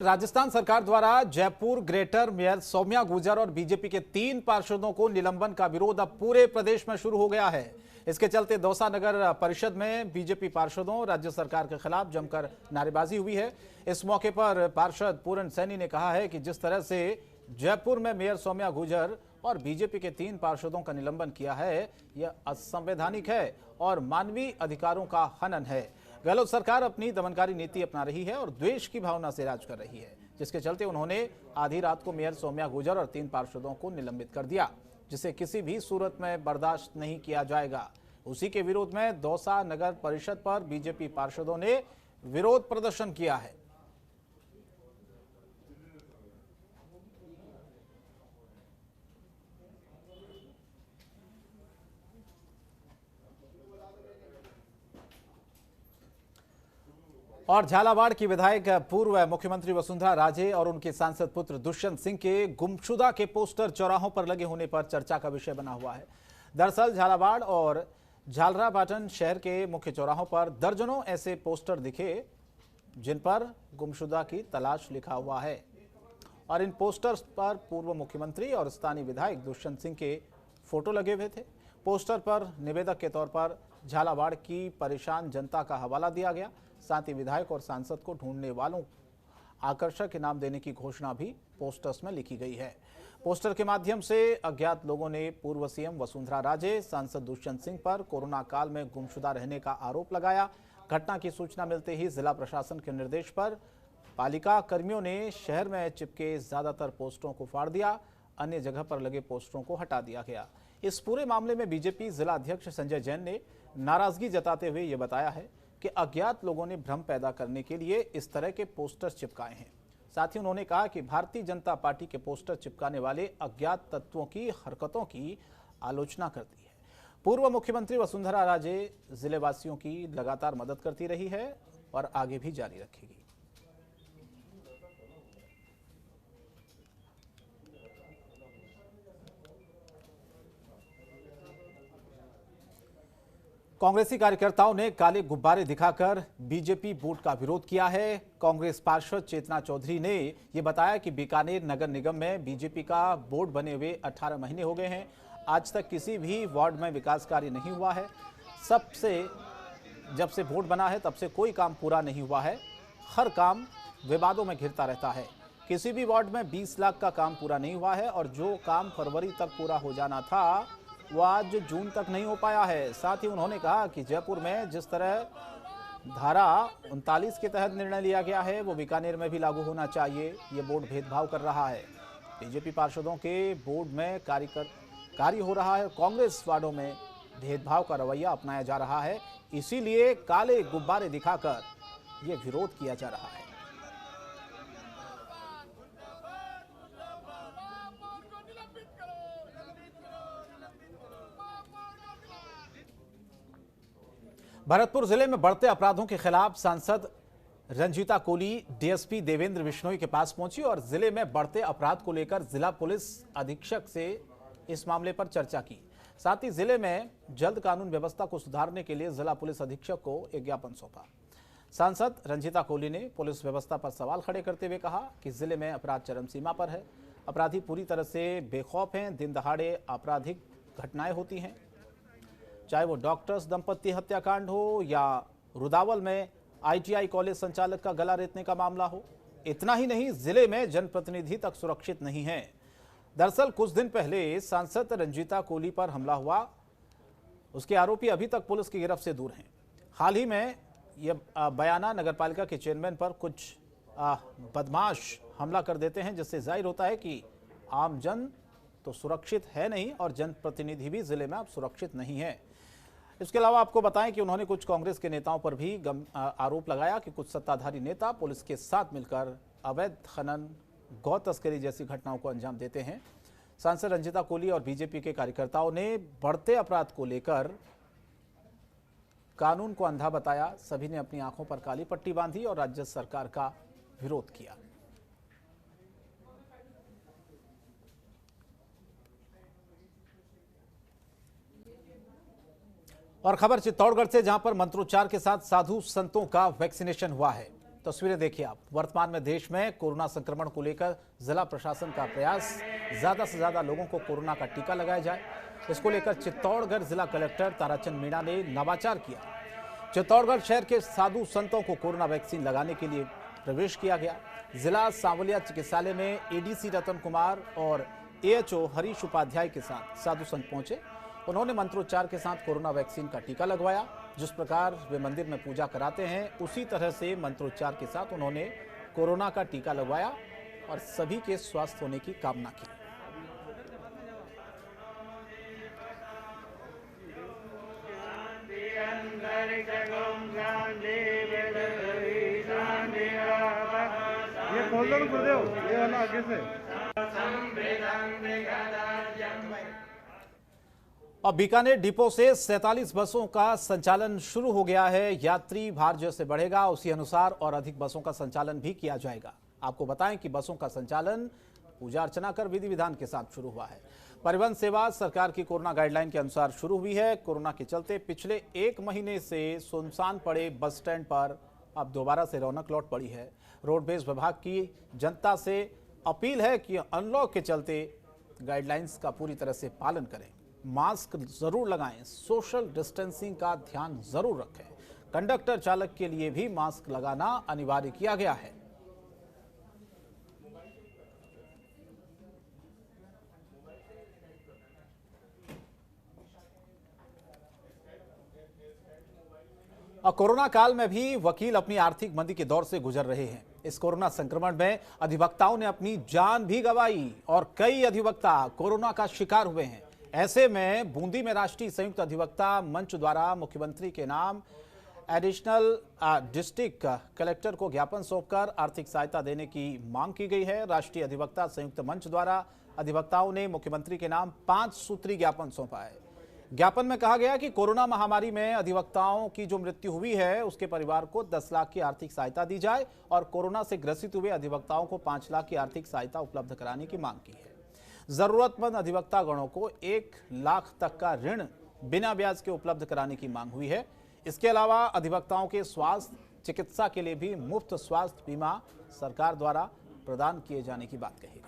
राजस्थान सरकार द्वारा Jaipur greater mayor Saumya Gurjar और बीजेपी के 3 पार्षदों को निलंबन का विरोध अब पूरे प्रदेश में शुरू हो गया है। इसके चलते दौसा नगर परिषद में बीजेपी पार्षदों राज्य सरकार के खिलाफ जमकर नारेबाजी हुई है। इस मौके पर पार्षद पूरन सैनी ने कहा है कि जिस तरह से जयपुर में मेयर सौम्या गुर्जर और बीजेपी के 3 पार्षदों का निलंबन किया है, यह असंवैधानिक है और मानवीय अधिकारों का हनन है। गहलोत सरकार अपनी दमनकारी नीति अपना रही है और द्वेष की भावना से राज कर रही है, जिसके चलते उन्होंने आधी रात को मेयर सौम्या गुर्जर और 3 पार्षदों को निलंबित कर दिया, जिसे किसी भी सूरत में बर्दाश्त नहीं किया जाएगा। उसी के विरोध में दौसा नगर परिषद पर बीजेपी पार्षदों ने विरोध प्रदर्शन किया है। और झालावाड़ की विधायक पूर्व मुख्यमंत्री वसुंधरा राजे और उनके सांसद पुत्र दुष्यंत सिंह के गुमशुदा के पोस्टर चौराहों पर लगे होने पर चर्चा का विषय बना हुआ है। दरअसल झालावाड़ और झालरापाटन शहर के मुख्य चौराहों पर दर्जनों ऐसे पोस्टर दिखे जिन पर गुमशुदा की तलाश लिखा हुआ है और इन पोस्टर्स पर पूर्व मुख्यमंत्री और स्थानीय विधायक दुष्यंत सिंह के फोटो लगे हुए थे। पोस्टर पर निवेदक के तौर पर झालावाड़ की परेशान जनता का हवाला दिया गया। साथ ही विधायक और सांसद को ढूंढने वालों आकर्षक इनाम देने की घोषणा भी पोस्टर्स में लिखी गई है। पोस्टर के माध्यम से अज्ञात लोगों ने पूर्व सीएम वसुंधरा राजे, सांसद दुष्यंत सिंह पर कोरोना काल में गुमशुदा रहने का आरोप लगाया। घटना की सूचना मिलते ही जिला प्रशासन के निर्देश पर पालिका कर्मियों ने शहर में चिपके ज्यादातर पोस्टरों को फाड़ दिया, अन्य जगह पर लगे पोस्टरों को हटा दिया गया। इस पूरे मामले में बीजेपी जिला अध्यक्ष संजय जैन ने नाराजगी जताते हुए ये बताया है कि अज्ञात लोगों ने भ्रम पैदा करने के लिए इस तरह के पोस्टर चिपकाए हैं। साथ ही उन्होंने कहा कि भारतीय जनता पार्टी के पोस्टर चिपकाने वाले अज्ञात तत्वों की हरकतों की आलोचना करती है। पूर्व मुख्यमंत्री वसुंधरा राजे जिले वासियों की लगातार मदद करती रही है और आगे भी जारी रखेगी। कांग्रेसी कार्यकर्ताओं ने काले गुब्बारे दिखाकर बीजेपी बोर्ड का विरोध किया है। कांग्रेस पार्षद चेतना चौधरी ने यह बताया कि बीकानेर नगर निगम में बीजेपी का बोर्ड बने हुए 18 महीने हो गए हैं। आज तक किसी भी वार्ड में विकास कार्य नहीं हुआ है। जब से बोर्ड बना है तब से कोई काम पूरा नहीं हुआ है। हर काम विवादों में घिरता रहता है। किसी भी वार्ड में 20 लाख का काम पूरा नहीं हुआ है और जो काम फरवरी तक पूरा हो जाना था वो आज जून तक नहीं हो पाया है। साथ ही उन्होंने कहा कि जयपुर में जिस तरह धारा 39 के तहत निर्णय लिया गया है वो बीकानेर में भी लागू होना चाहिए। ये बोर्ड भेदभाव कर रहा है। बीजेपी पार्षदों के बोर्ड में कार्य हो रहा है। कांग्रेस वार्डों में भेदभाव का रवैया अपनाया जा रहा है, इसीलिए काले गुब्बारे दिखाकर ये विरोध किया जा रहा है। भरतपुर जिले में बढ़ते अपराधों के खिलाफ सांसद रंजीता कोली डीएसपी देवेंद्र बिश्नोई के पास पहुंची और जिले में बढ़ते अपराध को लेकर जिला पुलिस अधीक्षक से इस मामले पर चर्चा की। साथ ही जिले में जल्द कानून व्यवस्था को सुधारने के लिए जिला पुलिस अधीक्षक को एक ज्ञापन सौंपा। सांसद रंजीता कोली ने पुलिस व्यवस्था पर सवाल खड़े करते हुए कहा कि जिले में अपराध चरम सीमा पर है। अपराधी पूरी तरह से बेखौफ हैं। दिन दहाड़े आपराधिक घटनाएं होती हैं, चाहे वो डॉक्टर्स दंपति हत्याकांड हो या रुदावल में आईटीआई कॉलेज संचालक का गला रेतने का मामला हो। इतना ही नहीं, जिले में जनप्रतिनिधि तक सुरक्षित नहीं है। दरअसल कुछ दिन पहले सांसद रंजीता कोली पर हमला हुआ, उसके आरोपी अभी तक पुलिस की गिरफ्त से दूर हैं। हाल ही में यह बयाना नगरपालिका के चेयरमैन पर कुछ बदमाश हमला कर देते हैं, जिससे जाहिर होता है कि आमजन तो सुरक्षित है नहीं और जनप्रतिनिधि भी जिले में अब सुरक्षित नहीं है। इसके अलावा आपको बताएं कि उन्होंने कुछ कांग्रेस के नेताओं पर भी आरोप लगाया कि कुछ सत्ताधारी नेता पुलिस के साथ मिलकर अवैध खनन, गौ तस्करी जैसी घटनाओं को अंजाम देते हैं। सांसद रंजीता कोली और बीजेपी के कार्यकर्ताओं ने बढ़ते अपराध को लेकर कानून को अंधा बताया। सभी ने अपनी आंखों पर काली पट्टी बांधी और राज्य सरकार का विरोध किया। और खबर चित्तौड़गढ़ से, जहां पर मंत्रोच्चार के साथ साधु संतों का वैक्सीनेशन हुआ है। तस्वीरें देखिए आप। वर्तमान में देश में कोरोना संक्रमण को लेकर जिला प्रशासन का प्रयास, ज्यादा से ज्यादा लोगों को कोरोना का टीका लगाया जाए। इसको लेकर चित्तौड़गढ़ जिला कलेक्टर ताराचंद मीणा ने नवाचार किया। चित्तौड़गढ़ शहर के साधु संतों को कोरोना वैक्सीन लगाने के लिए प्रवेश किया गया। जिला सांवलिया चिकित्सालय में एडीसी रतन कुमार और एएचओ हरीश उपाध्याय के साथ साधु संत पहुंचे। उन्होंने मंत्रोच्चार के साथ कोरोना वैक्सीन का टीका लगवाया। जिस प्रकार वे मंदिर में पूजा कराते हैं, उसी तरह से मंत्रोच्चार के साथ उन्होंने कोरोना का टीका लगवाया और सभी के स्वस्थ होने की कामना की। ये खोल दो गुरुदेव, ये वाला आगे से। और बीकानेर डिपो से 47 बसों का संचालन शुरू हो गया है। यात्री भार जैसे बढ़ेगा उसी अनुसार और अधिक बसों का संचालन भी किया जाएगा। आपको बताएं कि बसों का संचालन पूजा अर्चना कर विधि विधान के साथ शुरू हुआ है। परिवहन सेवा सरकार की कोरोना गाइडलाइन के अनुसार शुरू हुई है। कोरोना के चलते पिछले 1 महीने से सुनसान पड़े बस स्टैंड पर अब दोबारा से रौनक लौट पड़ी है। रोडवेज विभाग की जनता से अपील है कि अनलॉक के चलते गाइडलाइंस का पूरी तरह से पालन करें, मास्क जरूर लगाएं, सोशल डिस्टेंसिंग का ध्यान जरूर रखें। कंडक्टर चालक के लिए भी मास्क लगाना अनिवार्य किया गया है। और कोरोना काल में भी वकील अपनी आर्थिक मंदी के दौर से गुजर रहे हैं। इस कोरोना संक्रमण में अधिवक्ताओं ने अपनी जान भी गंवाई और कई अधिवक्ता कोरोना का शिकार हुए हैं। ऐसे में बूंदी में राष्ट्रीय संयुक्त अधिवक्ता मंच द्वारा मुख्यमंत्री के नाम एडिशनल डिस्ट्रिक्ट कलेक्टर को ज्ञापन सौंपकर आर्थिक सहायता देने की मांग की गई है। राष्ट्रीय अधिवक्ता संयुक्त मंच द्वारा अधिवक्ताओं ने मुख्यमंत्री के नाम 5 सूत्री ज्ञापन सौंपा है। ज्ञापन में कहा गया कि कोरोना महामारी में अधिवक्ताओं की जो मृत्यु हुई है उसके परिवार को 10 लाख की आर्थिक सहायता दी जाए और कोरोना से ग्रसित हुए अधिवक्ताओं को 5 लाख की आर्थिक सहायता उपलब्ध कराने की मांग की है। जरूरतमंद अधिवक्ता गणों को 1 लाख तक का ऋण बिना ब्याज के उपलब्ध कराने की मांग हुई है। इसके अलावा अधिवक्ताओं के स्वास्थ्य चिकित्सा के लिए भी मुफ्त स्वास्थ्य बीमा सरकार द्वारा प्रदान किए जाने की बात कही गई।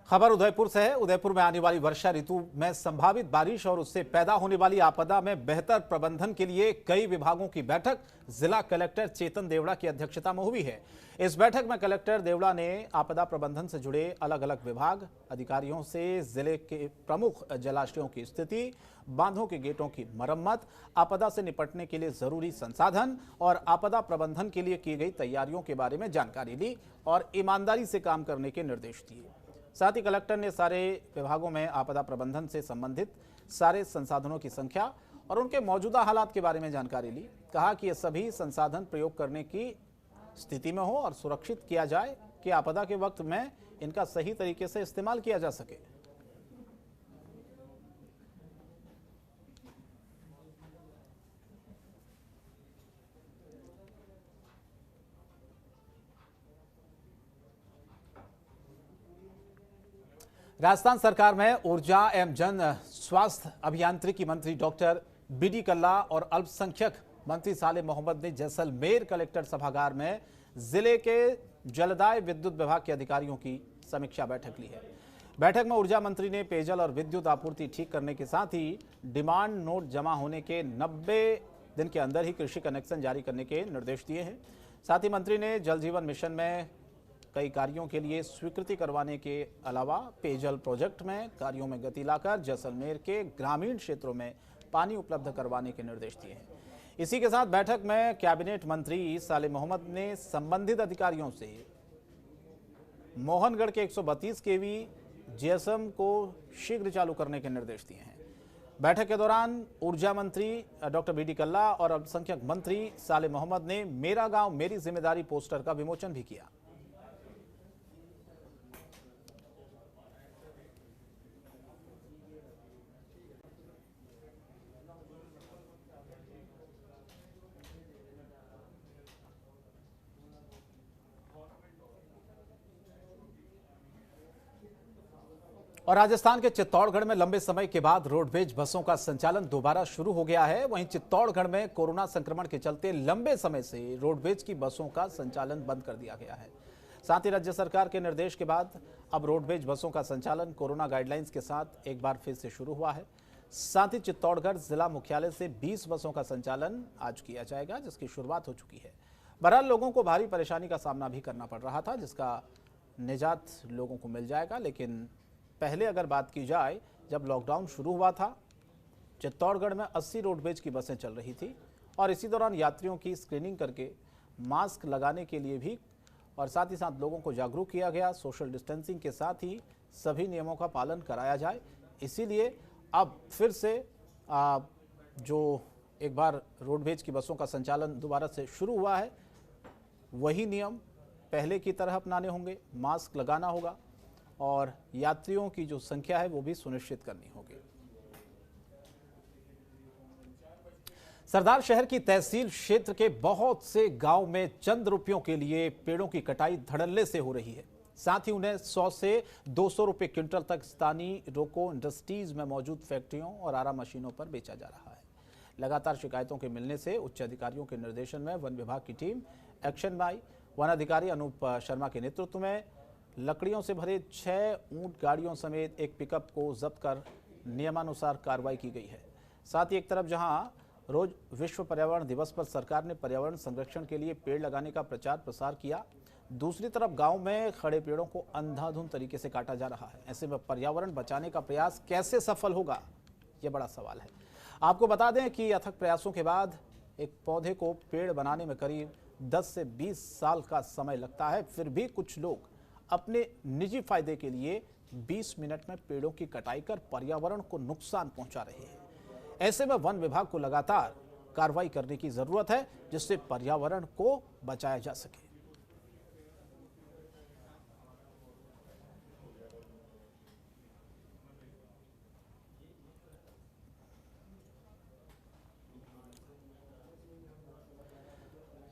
खबर उदयपुर से है। उदयपुर में आने वाली वर्षा ऋतु में संभावित बारिश और उससे पैदा होने वाली आपदा में बेहतर प्रबंधन के लिए कई विभागों की बैठक जिला कलेक्टर चेतन देवड़ा की अध्यक्षता में हुई है। इस बैठक में कलेक्टर देवड़ा ने आपदा प्रबंधन से जुड़े अलग अलग विभाग अधिकारियों से जिले के प्रमुख जलाशयों की स्थिति, बांधों के गेटों की मरम्मत, आपदा से निपटने के लिए जरूरी संसाधन और आपदा प्रबंधन के लिए की गई तैयारियों के बारे में जानकारी ली और ईमानदारी से काम करने के निर्देश दिए। साथ ही कलेक्टर ने सारे विभागों में आपदा प्रबंधन से संबंधित सारे संसाधनों की संख्या और उनके मौजूदा हालात के बारे में जानकारी ली। कहा कि ये सभी संसाधन प्रयोग करने की स्थिति में हो और सुरक्षित किया जाए कि आपदा के वक्त में इनका सही तरीके से इस्तेमाल किया जा सके। राजस्थान सरकार में ऊर्जा एवं जन स्वास्थ्य अभियांत्रिकी मंत्री डॉक्टर बीडी कल्ला और अल्पसंख्यक मंत्री साले मोहम्मद ने जैसलमेर कलेक्टर सभागार में जिले के जलदाय विद्युत विभाग के अधिकारियों की समीक्षा बैठक ली है। बैठक में ऊर्जा मंत्री ने पेयजल और विद्युत आपूर्ति ठीक करने के साथ ही डिमांड नोट जमा होने के 90 दिन के अंदर ही कृषि कनेक्शन जारी करने के निर्देश दिए हैं। साथ ही मंत्री ने जल जीवन मिशन में कई कार्यों के लिए स्वीकृति करवाने के अलावा पेयजल प्रोजेक्ट में कार्यों में गति लाकर जैसलमेर के ग्रामीण क्षेत्रों में पानी उपलब्ध करवाने के निर्देश दिए हैं। इसी के साथ बैठक में कैबिनेट मंत्री साले मोहम्मद ने संबंधित अधिकारियों से मोहनगढ़ के 132 केवी जीएसएम को शीघ्र चालू करने के निर्देश दिए हैं। बैठक के दौरान ऊर्जा मंत्री डॉक्टर बीडी कल्ला और अल्पसंख्यक मंत्री साले मोहम्मद ने मेरा गांव मेरी जिम्मेदारी पोस्टर का विमोचन भी किया। और राजस्थान के चित्तौड़गढ़ में लंबे समय के बाद रोडवेज बसों का संचालन दोबारा शुरू हो गया है। वहीं चित्तौड़गढ़ में कोरोना संक्रमण के चलते लंबे समय से रोडवेज की बसों का संचालन बंद कर दिया गया है। साथ ही राज्य सरकार के निर्देश के बाद अब रोडवेज बसों का संचालन कोरोना गाइडलाइंस के साथ एक बार फिर से शुरू हुआ है। साथ ही चित्तौड़गढ़ जिला मुख्यालय से 20 बसों का संचालन आज किया जाएगा, जिसकी शुरुआत हो चुकी है। बहरहाल लोगों को भारी परेशानी का सामना भी करना पड़ रहा था, जिसका निजात लोगों को मिल जाएगा। लेकिन पहले अगर बात की जाए, जब लॉकडाउन शुरू हुआ था, चित्तौड़गढ़ में 80 रोडवेज की बसें चल रही थी और इसी दौरान यात्रियों की स्क्रीनिंग करके मास्क लगाने के लिए भी और साथ ही साथ लोगों को जागरूक किया गया। सोशल डिस्टेंसिंग के साथ ही सभी नियमों का पालन कराया जाए, इसीलिए अब फिर से जो एक बार रोडवेज की बसों का संचालन दोबारा से शुरू हुआ है, वही नियम पहले की तरह अपनाने होंगे, मास्क लगाना होगा और यात्रियों की जो संख्या है वो भी सुनिश्चित करनी होगी। सरदार शहर की तहसील क्षेत्र के बहुत से गांव में चंद रुपयों के लिए पेड़ों की कटाई धड़ल्ले से हो रही है। साथ ही उन्हें 100 से 200 रुपए क्विंटल तक स्थानीय रोको इंडस्ट्रीज में मौजूद फैक्ट्रियों और आरा मशीनों पर बेचा जा रहा है। लगातार शिकायतों के मिलने से उच्च अधिकारियों के निर्देशन में वन विभाग की टीम एक्शन में आई। वन अधिकारी अनूप शर्मा के नेतृत्व में लकड़ियों से भरे 6 ऊंट गाड़ियों समेत एक पिकअप को जब्त कर नियमानुसार कार्रवाई की गई है। साथ ही एक तरफ जहां रोज विश्व पर्यावरण दिवस पर सरकार ने पर्यावरण संरक्षण के लिए पेड़ लगाने का प्रचार प्रसार किया, दूसरी तरफ गांव में खड़े पेड़ों को अंधाधुंध तरीके से काटा जा रहा है। ऐसे में पर्यावरण बचाने का प्रयास कैसे सफल होगा, यह बड़ा सवाल है। आपको बता दें कि अथक प्रयासों के बाद एक पौधे को पेड़ बनाने में करीब 10 से 20 साल का समय लगता है। फिर भी कुछ लोग अपने निजी फायदे के लिए 20 मिनट में पेड़ों की कटाई कर पर्यावरण को नुकसान पहुंचा रहे हैं। ऐसे में वन विभाग को लगातार कार्रवाई करने की जरूरत है, जिससे पर्यावरण को बचाया जा सके।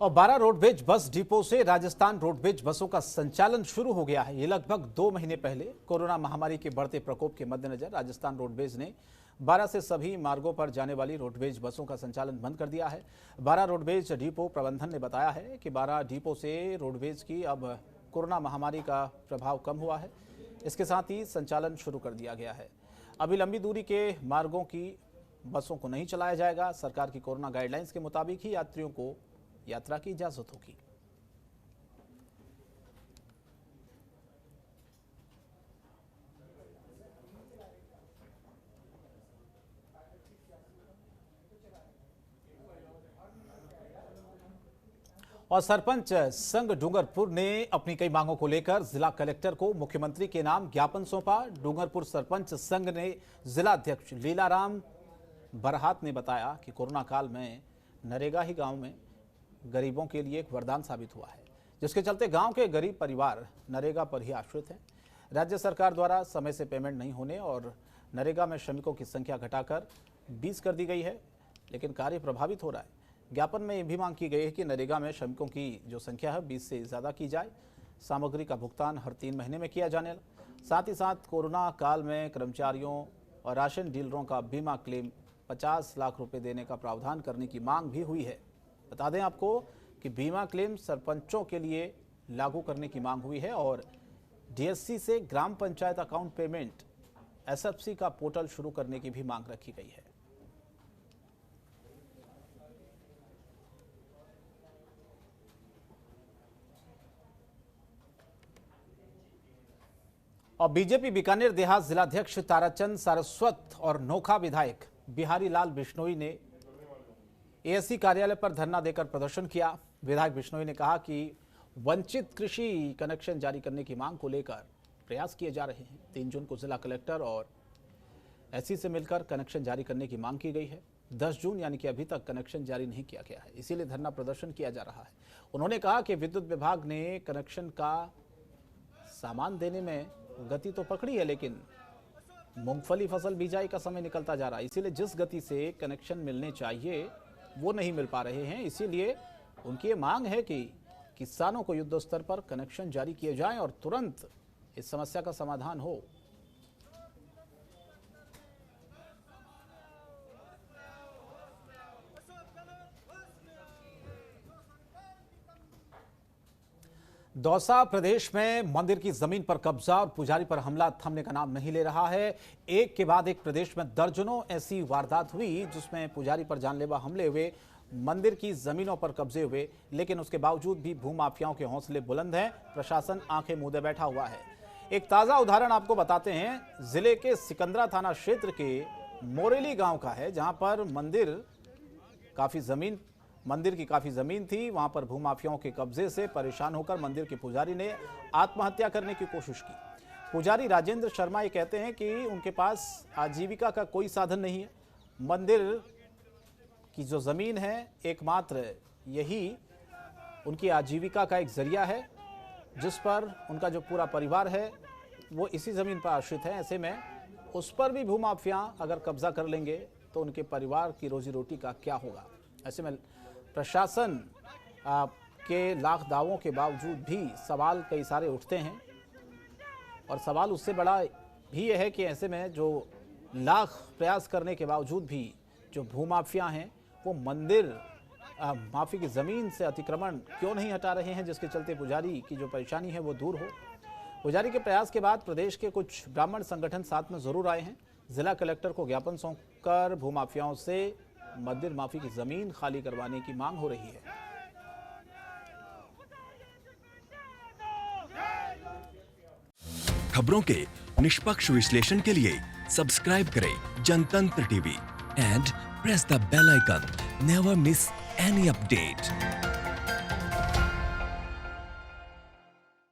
और 12 रोडवेज बस डिपो से राजस्थान रोडवेज बसों का संचालन शुरू हो गया है। ये लगभग 2 महीने पहले कोरोना महामारी के बढ़ते प्रकोप के मद्देनजर राजस्थान रोडवेज ने 12 से सभी मार्गों पर जाने वाली रोडवेज बसों का संचालन बंद कर दिया है। 12 रोडवेज डिपो प्रबंधन ने बताया है कि 12 डिपो से रोडवेज की अब कोरोना महामारी का प्रभाव कम हुआ है। इसके साथ ही संचालन शुरू कर दिया गया है। अभी लंबी दूरी के मार्गों की बसों को नहीं चलाया जाएगा। सरकार की कोरोना गाइडलाइंस के मुताबिक ही यात्रियों को यात्रा की इजाजत होगी। और सरपंच संघ डूंगरपुर ने अपनी कई मांगों को लेकर जिला कलेक्टर को मुख्यमंत्री के नाम ज्ञापन सौंपा। डूंगरपुर सरपंच संघ ने जिला अध्यक्ष लीलाराम बरहात ने बताया कि कोरोना काल में नरेगा ही गांव में गरीबों के लिए एक वरदान साबित हुआ है, जिसके चलते गांव के गरीब परिवार नरेगा पर ही आश्रित हैं। राज्य सरकार द्वारा समय से पेमेंट नहीं होने और नरेगा में श्रमिकों की संख्या घटाकर 20 कर दी गई है, लेकिन कार्य प्रभावित हो रहा है। ज्ञापन में यह भी मांग की गई है कि नरेगा में श्रमिकों की जो संख्या है 20 से ज़्यादा की जाए। सामग्री का भुगतान हर 3 महीने में किया जाने, साथ ही साथ कोरोना काल में कर्मचारियों और राशन डीलरों का बीमा क्लेम 50 लाख रुपए देने का प्रावधान करने की मांग भी हुई है। बता दें आपको कि बीमा क्लेम सरपंचों के लिए लागू करने की मांग हुई है और डीएससी से ग्राम पंचायत अकाउंट पेमेंट एसएफसी का पोर्टल शुरू करने की भी मांग रखी गई है। और बीजेपी बीकानेर देहात जिलाध्यक्ष ताराचंद सारस्वत और नोखा विधायक बिहारी लाल बिश्नोई ने एएससी कार्यालय पर धरना देकर प्रदर्शन किया। विधायक बिश्नोई ने कहा कि वंचित कृषि कनेक्शन जारी करने की मांग को लेकर प्रयास किए जा रहे हैं। 3 जून को जिला कलेक्टर और एससी से मिलकर कनेक्शन जारी करने की मांग की गई है। 10 जून यानी कि अभी तक कनेक्शन जारी नहीं किया गया है, इसीलिए धरना प्रदर्शन किया जा रहा है। उन्होंने कहा कि विद्युत विभाग ने कनेक्शन का सामान देने में गति तो पकड़ी है, लेकिन मूंगफली फसल बिजाई का समय निकलता जा रहा है, इसीलिए जिस गति से कनेक्शन मिलने चाहिए वो नहीं मिल पा रहे हैं। इसीलिए उनकी ये मांग है कि किसानों को युद्ध स्तर पर कनेक्शन जारी किए जाएं और तुरंत इस समस्या का समाधान हो। दौसा प्रदेश में मंदिर की जमीन पर कब्जा और पुजारी पर हमला थमने का नाम नहीं ले रहा है। एक के बाद एक प्रदेश में दर्जनों ऐसी वारदात हुई जिसमें पुजारी पर जानलेवा हमले हुए, मंदिर की जमीनों पर कब्जे हुए, लेकिन उसके बावजूद भी भूमाफियाओं के हौसले बुलंद हैं। प्रशासन आंखें मूंदे बैठा हुआ है। एक ताजा उदाहरण आपको बताते हैं, जिले के सिकंदरा थाना क्षेत्र के मोरेली गांव का है, जहां पर मंदिर की काफी जमीन थी। वहां पर भूमाफियाओं के कब्जे से परेशान होकर मंदिर के पुजारी ने आत्महत्या करने की कोशिश की। पुजारी राजेंद्र शर्मा ये कहते हैं कि उनके पास आजीविका का कोई साधन नहीं है। मंदिर की जो जमीन है एकमात्र यही उनकी आजीविका का एक जरिया है, जिस पर उनका जो पूरा परिवार है वो इसी जमीन पर आश्रित है। ऐसे में उस पर भी भूमाफिया अगर कब्जा कर लेंगे तो उनके परिवार की रोजी रोटी का क्या होगा। ऐसे में प्रशासन के लाख दावों के बावजूद भी सवाल कई सारे उठते हैं, और सवाल उससे बड़ा भी यह है कि ऐसे में जो लाख प्रयास करने के बावजूद भी जो भूमाफिया हैं वो मंदिर माफी की ज़मीन से अतिक्रमण क्यों नहीं हटा रहे हैं, जिसके चलते पुजारी की जो परेशानी है वो दूर हो। पुजारी के प्रयास के बाद प्रदेश के कुछ ब्राह्मण संगठन साथ में जरूर आए हैं। जिला कलेक्टर को ज्ञापन सौंपकर भूमाफियाओं से मंदिर माफी की जमीन खाली करवाने की मांग हो रही है। खबरों के निष्पक्ष विश्लेषण के लिए सब्सक्राइब करें Jantantra TV and press the bell icon. Never miss any update.